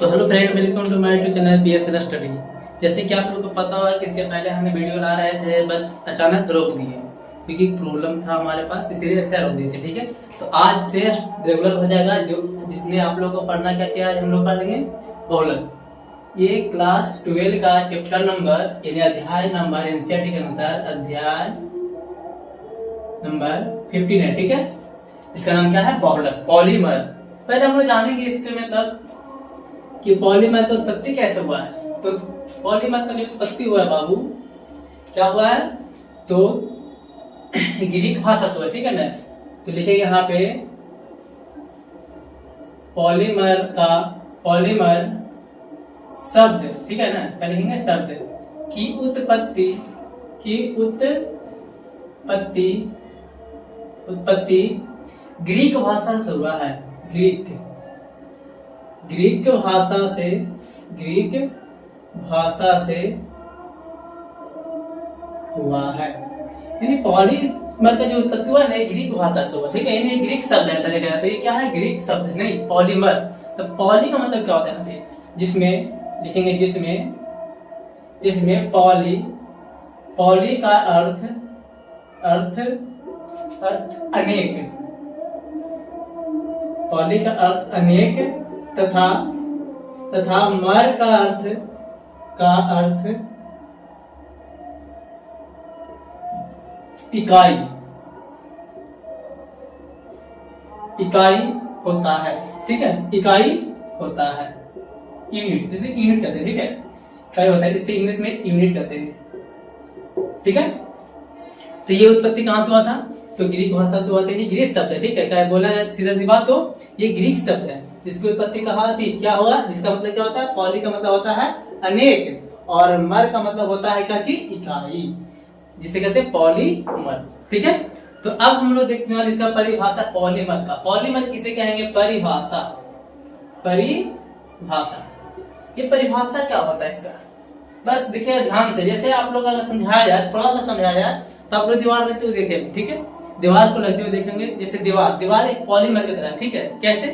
तो hello friend, welcome to my YouTube channel PSL study. जैसे कि आप लोगों को पता होगा कि इसके पहले हमने वीडियो ला रहे थे, बट अचानक रोक दिए क्योंकि प्रॉब्लम था हमारे पास, इसीलिए ऐसे रोक दिए थे। ठीक है, तो आज से रेगुलर हो जाएगा, जो जिसमें आप लोगों को पढ़ना क्या क्या हम लोग पढ़ लेंगे बहुलक। ये क्लास 12 का चैप्टर नंबर यानी अध्याय नंबर एनसीईआरटी के अनुसार अध्याय नंबर 15 है। ठीक है, इसका नाम क्या है? बहुलक, पॉलीमर। पहले हम लोग जानेंगे इसके मतलब कि पॉलीमर का उत्पत्ति कैसे हुआ है। तो पॉलीमर का जो उत्पत्ति हुआ है बाबू, क्या हुआ है? तो ग्रीक भाषा से हुआ। ठीक है ना, तो लिखेंगे यहाँ पे पॉलीमर शब्द, ठीक है ना, क्या लिखेंगे? शब्द की उत्पत्ति ग्रीक भाषा से हुआ है। ग्रीक भाषा से हुआ है। यानी पॉलीमर का जो उत्पत्ति हुआ है ना, ग्रीक भाषा से हुआ। ठीक है, यानी ग्रीक शब्द ऐसा लिखा जाता है। ये क्या है? ग्रीक शब्द नहीं, पॉलीमर। तो पॉली का मतलब क्या होता है? जिसमें लिखेंगे, जिसमें पॉली का अर्थ अनेक, पॉली का अर्थ अनेक तथा मर का अर्थ इकाई होता है। ठीक है, इकाई होता है, यूनिट, जिसे यूनिट कहते हैं। ठीक है, इकाई होता है, इससे इंग्लिश में यूनिट कहते हैं। ठीक है, तो ये उत्पत्ति कहां से हुआ था? तो ग्रीक भाषा से हुआ था। ये ग्रीक शब्द है। ठीक है, क्या बोला है सीधा सी बात, तो ये ग्रीक शब्द है जिसकी उत्पत्ति कहाँ थी, क्या हुआ? जिसका मतलब क्या होता है? पॉली का मतलब होता है अनेक और मर का मतलब होता है क्या चीज? इकाई, जिसे कहते हैं पॉलीमर। ठीक है, तो अब हम लोग देखने वाले इसका परिभाषा पॉलीमर का। पॉलीमर किसे कहेंगे? परिभाषा। ये परिभाषा क्या होता है इसका? बस देखिए ध्यान से, जैसे आप लोग अगर समझाया जाए, थोड़ा सा समझाया जाए, तो आप लोग दीवार लगते हुए देखेंगे। ठीक है, दीवार को लगते हुए देखेंगे, जैसे दीवार एक पॉलीमर की तरह। ठीक है, कैसे?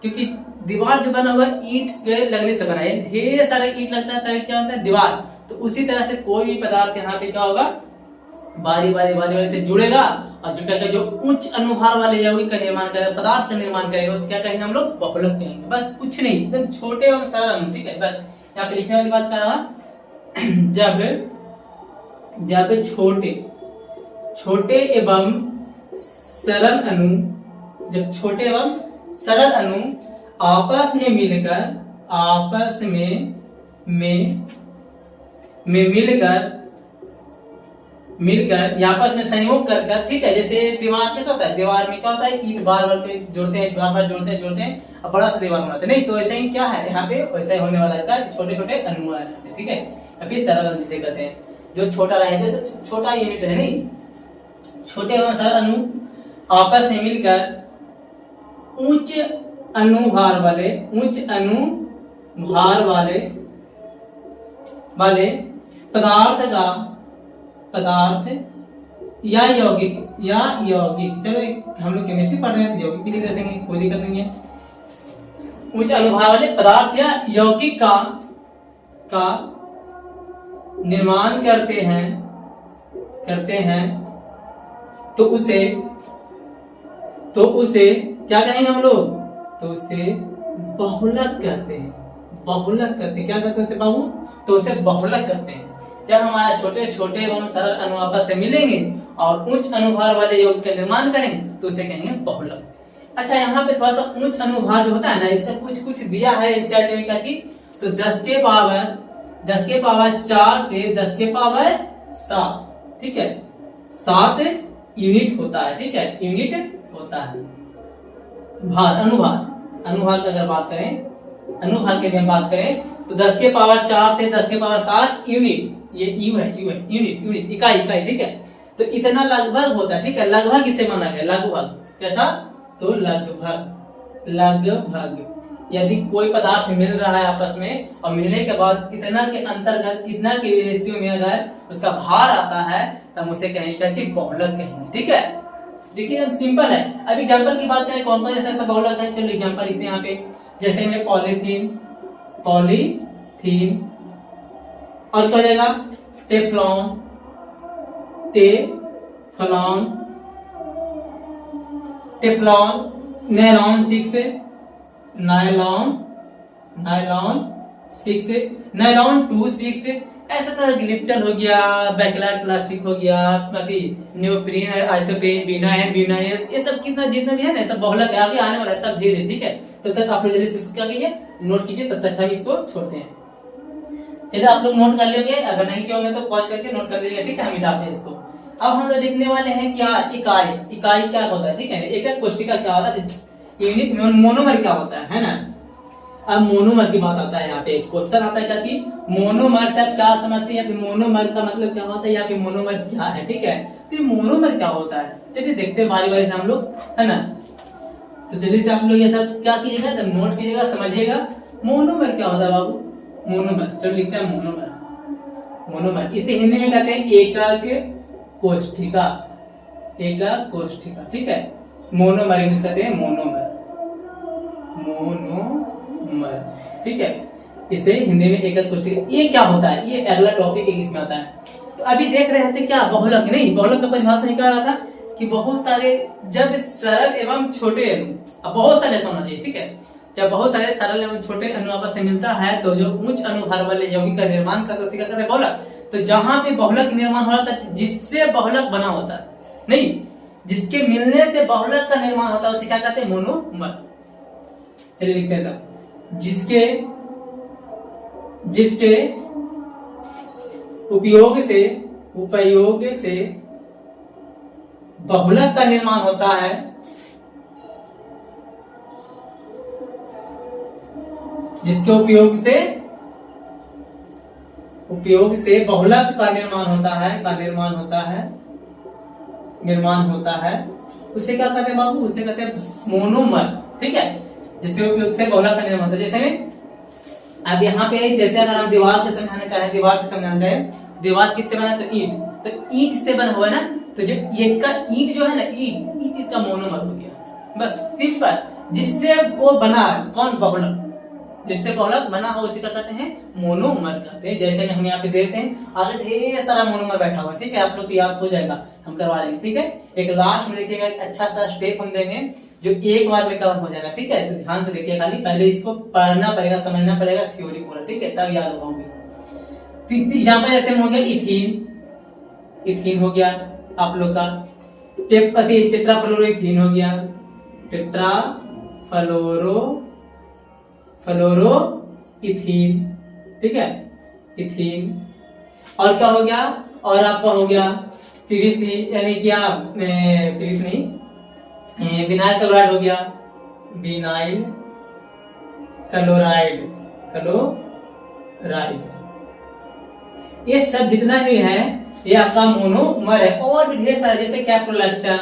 क्योंकि दीवार जो बना हुआ है ईंट के लगने से बना है, ढेर सारा ईंट लगता है तभी क्या होता है? दीवार। तो उसी तरह से कोई भी पदार्थ यहाँ पे क्या होगा? बारी से जुड़ेगा और जुड़कर जो उच्च अनुभार वाले यौगिक का निर्माण करेगा, पदार्थ का निर्माण करेगा, उसे क्या कहेंगे हम लोग? बहुलक कहेंगे। बस कुछ नहीं, एकदम छोटे एवं सरल अणु। ठीक है, बस यहाँ पे लिखने वाली बात क्या है? जब छोटे एवं सरल अणु आपस में मिलकर या आपस में संयोग कर। ठीक है, जैसे दीवार कैसा होता है? दीवार में क्या होता है? ईंट बार के जोड़ते हैं और बड़ा सा दीवार बनाते हैं। नहीं, तो ऐसे ही क्या है यहाँ पे? वैसा ही होने वाला है, छोटे छोटे अणु आ जाते हैं। ठीक है, अभी सरल अणु जिसे कहते हैं, जो छोटा रहे, जैसे छोटा यूनिट है, नहीं, छोटे एवं सरल अणु आपस में मिलकर उच्च अनुभार वाले पदार्थ या यौगिक, चलो हम लोग केमिस्ट्री पढ़ रहे हैं तो यौगिक भी लिख देंगे, कोई दिक्कत नहीं है। उच्च अनुभार वाले पदार्थ या यौगिक का निर्माण करते हैं तो उसे क्या कहेंगे हम लोग? तो उसे बहुलक कहते हैं। क्या कहते हैं उसे बाबू? तो उसे बहुलक कहते हैं। जब हमारे छोटे छोटे एवं सरल अणु आपस से मिलेंगे और उच्च अनुभार वाले यौगिक का निर्माण करेंगे तो उसे कहेंगे बहुलक। अच्छा, यहाँ पे थोड़ा सा उच्च अनुभार जो होता है ना, इसका कुछ दिया है एनसीईआरटी का चीज। तो 10 के पावर 4 से 10 के पावर 7। ठीक है, 7 यूनिट होता है। ठीक है, यूनिट होता है। अनुभार की अगर बात करें, तो 10 के पावर 4 से 10 के पावर 7 यूनिट, ये यू है, यूनिट इकाई। ठीक है, तो इतना लगभग होता है। ठीक है, लगभग इसे माना गया, लगभग। कैसा? तो लगभग यदि कोई पदार्थ मिल रहा है आपस में और मिलने के बाद इतना के अंतर्गत, इतना के रेशियो में अगर उसका भार आता है तब उसे कहेंगे बहुलक कहेंगे। ठीक है, देखिए एकदम सिंपल है। अब एग्जांपल की बात करें कौन कौन ऐसा बहुलक है, चलो एग्जांपल लिखते हैं यहाँ पे। जैसे में पॉलीथीन, पॉलीथीन। और क्या हो जाएगा, Teflon, Teflon, Teflon, nylon 6, nylon, nylon 6, nylon 2, 6, ऐसा तरह ग्लिप्टन हो गया, बैकलाइट प्लास्टिक हो गया, न्यूप्रीन, आइसोप्रीन, विनाइल, विनाइस, ये सब कितना जितना भी है ना, सब बहुलक आगे आने वाला है, सब धीरे, ठीक है। तब तक आप लोग जल्दी से इसको क्या कीजिए, नोट कीजिए, तब तक हम इसको छोड़ते हैं। यदि आप लोग नोट कर लेंगे, अगर नहीं किया होंगे तो पॉज करके नोट कर लीजिएगा, ठीक है। हम मिटाते हैं इसको। अब हम लोग देखने वाले हैं क्या, इकाई। इकाई क्या होता है, ठीक है। एक कोशिका क्या होता है, यूनिट मोनोमर क्या होता है ना। अब मोनोमर की बात आता है, यहाँ पे क्वेश्चन आता है क्या चीज, मोनोमर से आप क्या समझते हैं, मोनोमर का मतलब क्या होता है, या फिर मोनोमर क्या है, ठीक है। तो मोनोमर क्या होता है, चलिए देखते हैं बारी बारी से हम लोग, है ना। तो जल्दी से आप लोग ये सब क्या कीजिएगा, तो नोट कीजिएगा, समझिएगा। मोनोमर क्या होता है बाबू, मोनोमर, चलो लिखते हैं मोनोमर। मोनोमर इसे हिंदी में कहते हैं एकक कोष्ठिका, एकक कोष्ठिका, ठीक है। मोनोमर इंग्लिश कहते हैं मोनोमर, मोनोमर, ठीक है। इसे हिंदी में एकक कोष्ठिका। ये क्या होता है, ये अगला टॉपिक है, इसमें आता है। तो अभी देख रहे थे क्या, बहुलक नहीं, बहुलक का परिभाषा निकाला था कि बहुत सारे जब सरल एवं छोटे अणु, अब बहुत सारे समझ लीजिए, ठीक है। जब बहुत सारे सरल एवं छोटे अणु आपस में मिलता है तो जो उच्च अणुभार वाले यौगिक का निर्माण करता है उसे क्या कहते हैं, बहुलक। तो जहां पे बहुलक निर्माण हो रहा था, जिससे बहुलक बना होता है, नहीं, जिसके मिलने से बहुलक का निर्माण होता है उसे क्या कहते हैं, मोनोमर। चलिए लिखते हैं तब, जिसके जिसके उपयोग से बहुलक का निर्माण होता है, जिसके उपयोग से बहुलक का निर्माण होता है, उसे क्या कहते हैं बाबू, उसे कहते हैं मोनोमर, ठीक है। जिसके उपयोग से बहुलक का निर्माण होता है। जैसे में अब यहाँ पे जैसे अगर हम दीवार को समझाना चाहें, दीवार से समझाना चाहें, दीवार किससे बना, तो ईंट, तो ईंट से बना हुआ है ना। तो जो ये इसका ईंट जो है ना, ईंट इसका मोनोमर हो गया, बस सिंपल। जिससे वो बना, कौन, बहुलक, जिससे बहुलक बना हो उसे क्या कहते हैं, मोनोमर कहते हैं। जैसे में हम यहाँ पे देते हैं, आगे ढेर सारा मोनोमर बैठा हुआ, ठीक है। आप लोग को याद हो जाएगा, हम करवा देंगे, ठीक है। एक लास्ट में देखिएगा, एक अच्छा सा स्टेप हम देंगे जो एक बार में कवर हो जाएगा, ठीक है। तो ध्यान से देखिए, खाली पहले इसको पढ़ना पड़ेगा, समझना पड़ेगा थ्योरी पूरा, ठीक है, तब याद होगा। यहाँ पर जैसे हो गया इथीन हो गया आप लोग का, टेट्राफ्लोरोइथीन हो गया, टेट्राफ्लोरोइथीन, ठीक है, इथीन। और क्या हो गया, और आपका हो गया पीवीसी, यानी क्या, पीवीसी नहीं, विनाइल क्लोराइड हो गया, विनाइल क्लोराइड। ये सब जितना भी है ये आपका मोनोमर है। और भी ढेर सारे, जैसे कैप्रोलैक्टम,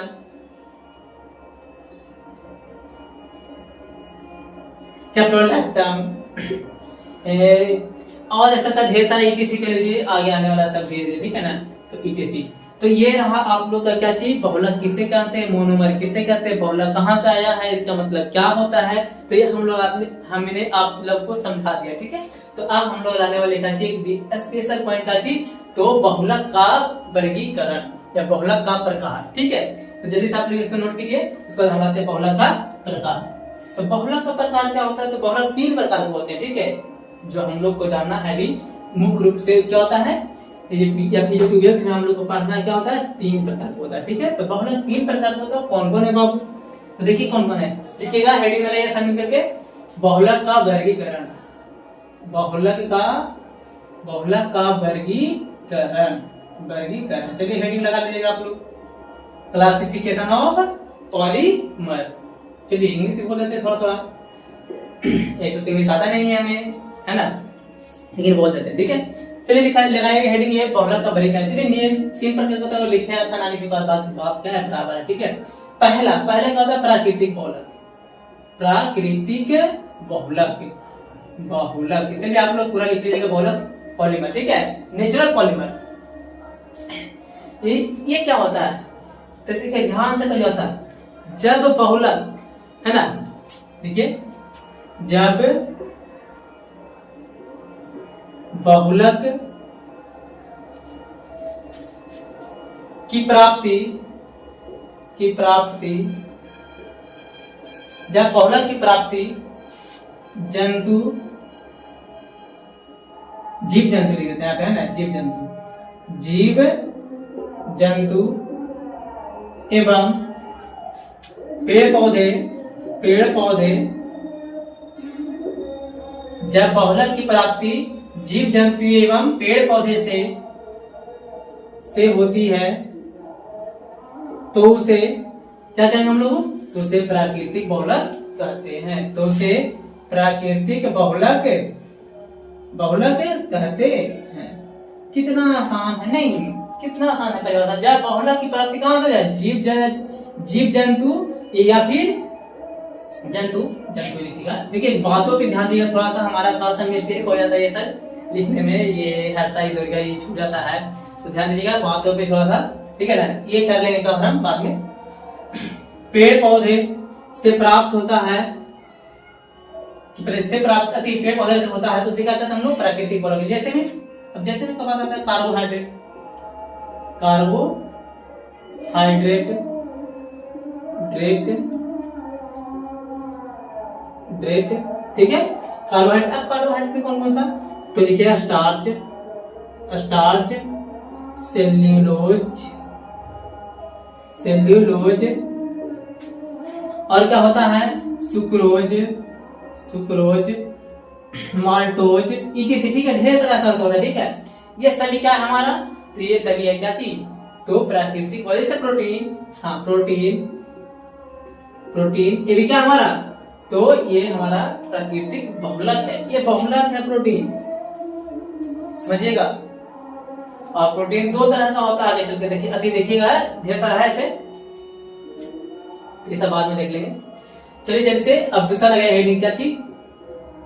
और ऐसा था ढेर सारा ईटीसी कर लीजिए, आगे आने वाला सब धीरे, ठीक है ना। तो ईटीसी, तो ये रहा आप लोग का क्या चीज, बहुलक किसे कहते हैं, मोनोमर किसे कहते हैं, बहुलक कहाँ से आया है, इसका मतलब क्या होता है। तो ये हमने आप लोग को समझा दिया, ठीक है। तो अब हम लोग लाने वाले का चीज स्पेशल पॉइंट का चीज, तो बहुलक का वर्गीकरण या बहुलक का प्रकार, ठीक है। तो जल्दी से आप लोग इसको नोट कीजिए, उसके बाद हम आते हैं बहुलक का प्रकार। तो बहुलक का प्रकार क्या होता है, तो बहुलक 3 प्रकार के होते हैं, ठीक है। जो हम लोग को जानना है भी मुख्य रूप से क्या होता है, या फिर जो ट्वेल्थ में हम लोग को पढ़ना क्या होता है, 3 प्रकार का होता है, ठीक है। तो बहुलक 3 प्रकार का होता है, कौन कौन है बाबू, तो देखिए कौन कौन है, लिखिएगा हेडिंग में ये शामिल करके, बहुलक का वर्गीकरण, बहुलक का वर्गीकरण। चलिए हेडिंग लगा लीजिएगा आप लोग, क्लासिफिकेशन ऑफ पॉलीमर। चलिए इंग्लिश से बोल देते हैं थोड़ा, ऐसे तो इंग्लिश आता नहीं है हमें, है ना, लेकिन बोल देते हैं, ठीक है। चलिए लगाएंगे हेडिंग ये बहुलक का वर्गीकरण। चलिए 3 प्रकार होता है, लिखे था नानी की बात क्या है, बराबर है, ठीक है। पहला क्या होता है, प्राकृतिक बहुलक, बहुलक। चलिए आप लोग पूरा लिख लीजिएगा, बहुलक पॉलीमर, ठीक है, नेचुरल पॉलीमर। ये क्या होता है, तो देखिए ध्यान से होता है, जब बहुलक, है ना, देखिए जब बहुलक की प्राप्ति जब बहुलक की प्राप्ति जंतु जीव जंतु लिख देते हैं आप, है ना, जीव जंतु एवं पेड़ पौधे जब बहुलक की प्राप्ति जीव जंतु एवं पेड़ पौधे से होती है तो उसे क्या कहेंगे हम लोग? तो उसे प्राकृतिक बहुलक कहते हैं। तो उसे प्राकृतिक बहुलक कहते हैं। कितना आसान है, नहीं कितना आसान है परिभाषा। जब बहुलक की प्राप्ति कहां से जाए? जीव जंतु या फिर जंतु लिखिएगा। देखिए बातों पे ध्यान दीजिएगा, थोड़ा सा मिस्टेक हो जाता है ये सर लिखने में, ये हर साइड का ये छूट जाता है, तो ध्यान दीजिएगा बातों पे थोड़ा सा, ठीक है ना। ये कर लेंगे कब हम बाद में। पेड़ पौधे से प्राप्त होता है, पेड़ पौधे से होता है तो उसे क्या कहते हैं हम लोग? प्राकृतिक बहुलक। जैसे में कब आता है? कार्बोहाइड्रेट, ठीक है। कार्बोहाइड्रेट, अब कार्बोहाइड्रेट में कौन सा? तो लिखिए स्टार्च, सेल्यूलोज, और क्या होता है? सुक्रोज, माल्टोज, इटीसी, ठीक है। ढेर सारा सोर्स होता है, ठीक है। ये सभी क्या है हमारा? तो ये सभी है क्या चीज? तो प्राकृतिक वजह से प्रोटीन, हाँ प्रोटीन ये भी क्या हमारा? तो ये हमारा प्राकृतिक बहुलक है, ये बहुलक है प्रोटीन, समझिएगा। और प्रोटीन दो तरह का होता है, आगे चल के देखिए, अति देखिएगा ढेर सारा है इसे, ये सब बाद में देख लेंगे। चलिए जैसे अब दूसरा लगाया हेडिंग क्या थी?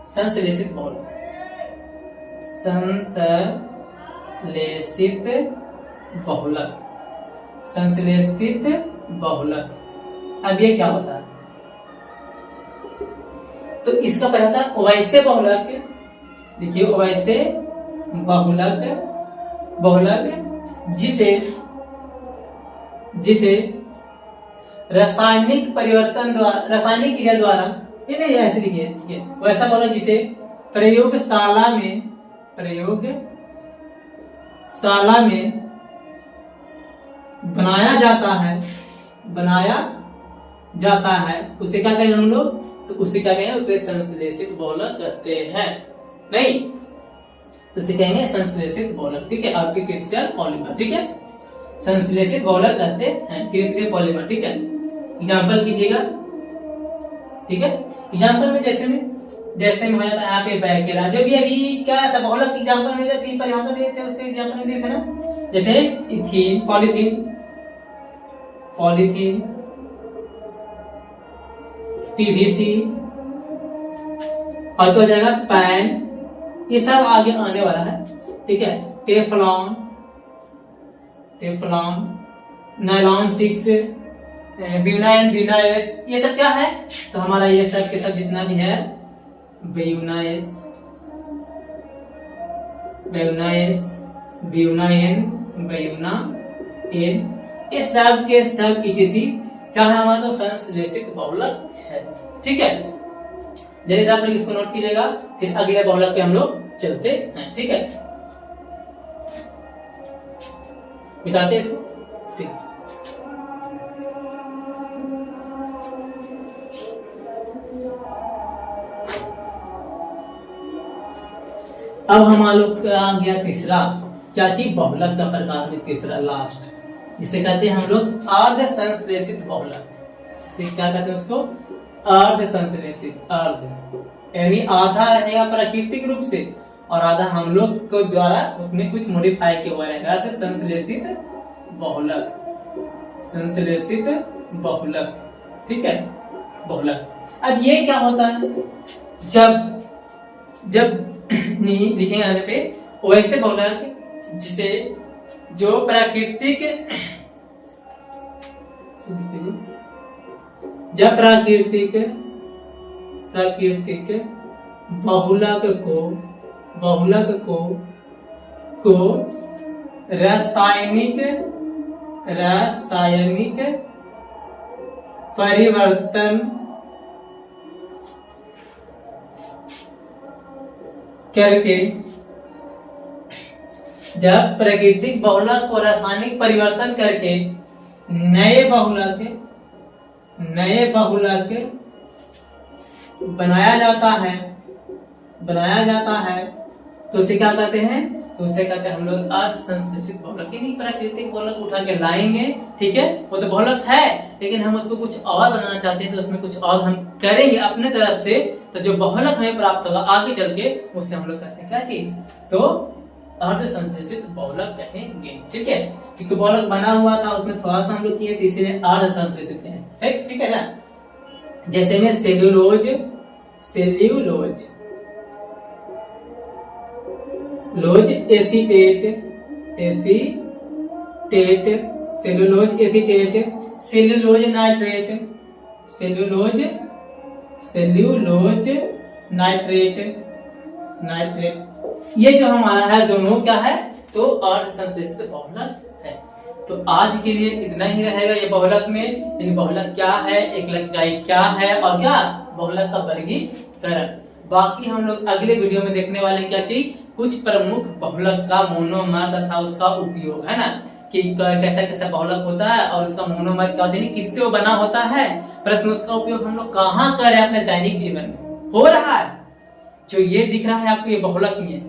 संश्लेषित बहुलक, संश्लेषित बहुलक। अब ये क्या होता है? तो इसका परिभाषा वैसे बहुलक, देखिए वैसे बहुलक जिसे रासायनिक क्रिया द्वारा, ये नहीं ऐसे लिखिए, ठीक है। वैसा बहुलक जिसे प्रयोगशाला में बनाया जाता है, उसे क्या कहेंगे हम लोग? तो उसे क्या कहेंगे? उसे संश्लेषित बहुलक कहते हैं, नहीं उसे कहेंगे संश्लेषित बहुलक, ठीक है। आर्टिफिशियल पॉलीमर, ठीक है, संश्लेषित बहुलक कहते हैं, कृत्रिम पॉलीमर, ठीक है। एग्जाम्पल कीजिएगा, ठीक है। एग्जाम्पल में जैसे में हो जाता है यहाँ पे बैक्टीरिया, जो भी अभी क्या आता है बहुलक एग्जाम्पल में, जो तीन परिभाषा दिए थे उसके एग्जाम्पल में दिए थे ना, जैसे इथीन, पॉलीथीन, पीवीसी, और क्या हो जाएगा? पैन, ये सब आगे आने वाला है, ठीक है। टेफ्लॉन, नायलॉन 6, ब्यूनाइस, ये सब क्या है? तो हमारा ये सब के सब जितना भी है ब्यूनाइन, ये सब के सब इटीसी क्या है हमारा? तो संश्लेषित बहुलक है, ठीक है। जैसे आप लोग इसको नोट कीजिएगा, फिर अगले बहुलक पे हम लोग चलते हैं, ठीक है। मिटाते इसको, ठीक। अब हमारा लोग का आ गया तीसरा, क्या चीज? बहुलक का प्रकार में तीसरा लास्ट, जिसे कहते हैं हम लोग अर्ध संश्लेषित बहुलक। इसे क्या कहते हैं? उसको अर्ध संश्लेषित, यानी आधा रहेगा प्राकृतिक रूप से और आधा हम लोग को द्वारा उसमें कुछ मॉडिफाई किया हुआ रहेगा। अर्ध संश्लेषित बहुलक, ठीक है, बहुलक। अब ये क्या होता है? जब नहीं लिखेंगे यहाँ पे वैसे बहुलक जिसे जो प्राकृतिक बहुलक बहुलक को रासायनिक परिवर्तन करके, जब प्राकृतिक बहुलक को रासायनिक परिवर्तन करके नए बहुलक बनाया जाता है तो उसे क्या कहते हैं? तो उसे कहते हैं हम लोग अर्ध संश्लेषित बहुलक। यानी प्राकृतिक बहुलक उठा के लाएंगे, ठीक है, वो तो बहुलक है, लेकिन हम उसको कुछ और बनाना चाहते हैं तो उसमें कुछ और हम करेंगे अपने तरफ से, तो जो बहुलक हमें प्राप्त होगा आगे चल के उसे हम लोग कहते हैं क्या चीज? तो अर्ध संश्लेषित बहुलक कहेंगे, ठीक है। क्योंकि बहुलक बना हुआ था उसमें थोड़ा सा हम लोग किए थे, इसीलिए अर्ध संश्लेषित है, ठीक है ना। जैसे में cellulose acetate, cellulose acetate, cellulose nitrate, ये जो हमारा है दोनों क्या है? तो अर्ध संश्लेषित बहुलक है। तो आज के लिए इतना ही रहेगा ये बहुलक में। यानी बहुलक क्या है, एकलक इकाई क्या है, और क्या बहुलक का वर्गीकरण। बाकी हम लोग अगले वीडियो में देखने वाले क्या चीज? कुछ प्रमुख बहुलक का मोनोमर तथा उसका उपयोग, है ना, कि कैसा कैसा बहुलक होता है और उसका मोनोमर क्या होता है, किससे वो बना होता है, प्रश्न उसका उपयोग हम लोग कहाँ कर रहे हैं अपने दैनिक जीवन में हो रहा है। जो ये दिख रहा है आपको ये बहुलक ही है,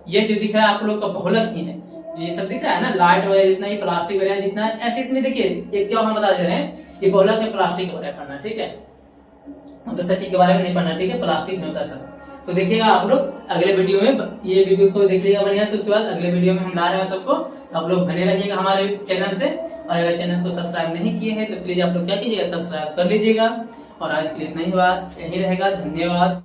ये जो दिख रहा है आप लोग का बहुलक ही है। जो ये सब दिख रहा है ना, लाइट वगैरह जितना ही, प्लास्टिक वगैरह जितना, ऐसे इसमें देखिए एक जॉब हम बता दे रहे हैं, ये बहुलक है, प्लास्टिक के बारे में पढ़ना, ठीक है, तो सच्ची के बारे में नहीं पढ़ना, ठीक है, प्लास्टिक में होता है सब। तो देखिएगा आप लोग अगले वीडियो में, ये वीडियो को देखिएगा बढ़िया से, उसके बाद अगले वीडियो में हम ला रहे हैं सबको, तो आप लोग बने रहिएगा हमारे चैनल से। और अगर चैनल को सब्सक्राइब नहीं किए हैं तो प्लीज आप लोग क्या कीजिएगा, सब्सक्राइब कर लीजिएगा। और आज के लिए इतना ही बात, यही रहेगा, धन्यवाद।